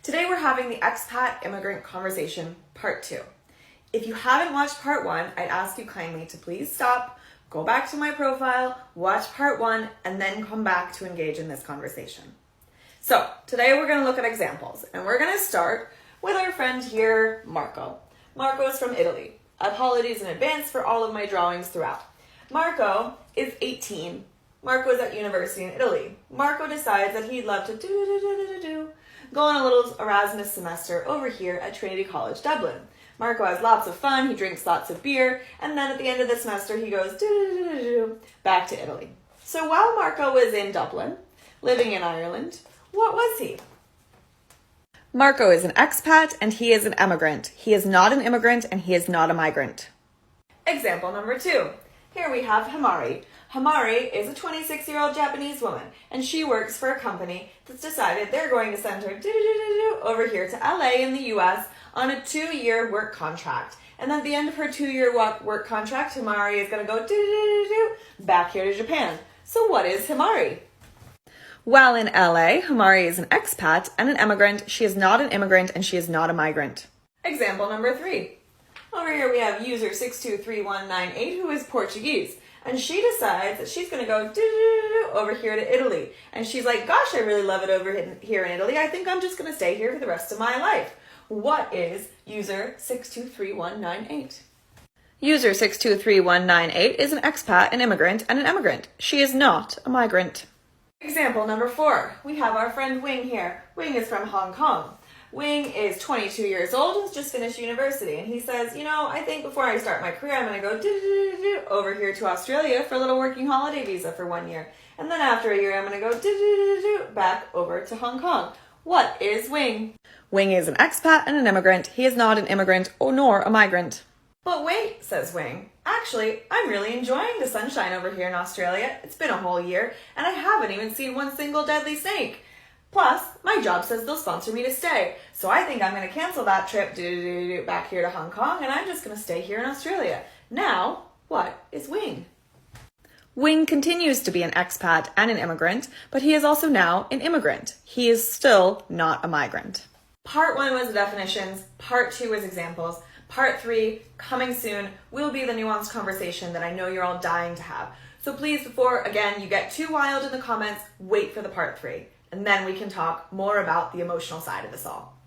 Today we're having the Expat Immigrant Conversation Part 2. If you haven't watched Part 1, I'd ask you kindly to please stop, go back to my profile, watch Part 1, and then come back to engage in this conversation. So today we're going to look at examples, and we're going to start with our friend here, Marco. Marco is from Italy. Apologies in advance for all of my drawings throughout. Marco is 18. Marco is at university in Italy. Marco decides that he'd love to go on a little Erasmus semester over here at Trinity College, Dublin. Marco has lots of fun, he drinks lots of beer, and then at the end of the semester he goes back to Italy. So while Marco was in Dublin, living in Ireland, what was he? Marco is an expat and he is an emigrant. He is not an immigrant and he is not a migrant. Example number 2. Here we have Himari. Himari is a 26-year-old Japanese woman, and she works for a company that's decided they're going to send her over here to LA in the US on a 2-year work contract. And at the end of her 2-year work contract, Himari is going to go back here to Japan. So what is Himari? While in LA, Himari is an expat and an emigrant. She is not an immigrant and she is not a migrant. Example number 3. Over here we have user 623198 who is Portuguese. And she decides that she's going to go over here to Italy. And she's like, gosh, I really love it over here in Italy. I think I'm just going to stay here for the rest of my life. What is user 623198? User 623198 is an expat, an immigrant, and an emigrant. She is not a migrant. Example number 4. We have our friend Wing here. Wing is from Hong Kong. Wing is 22 years old and has just finished university, and he says, I think before I start my career, I'm going to go over here to Australia for a little working holiday visa for 1 year. And then after a year, I'm going to go back over to Hong Kong. What is Wing? Wing is an expat and an immigrant. He is not an immigrant nor a migrant. But wait, says Wing. Actually, I'm really enjoying the sunshine over here in Australia. It's been a whole year, and I haven't even seen one single deadly snake. Plus, my job says they'll sponsor me to stay. So I think I'm going to cancel that trip back here to Hong Kong, and I'm just going to stay here in Australia. Now, what is Wing? Wing continues to be an expat and an immigrant, but he is also now an immigrant. He is still not a migrant. Part 1 was the definitions. Part 2 was examples. Part 3, coming soon, will be the nuanced conversation that I know you're all dying to have. So please, before, again, you get too wild in the comments, wait for the part 3. And then we can talk more about the emotional side of this all.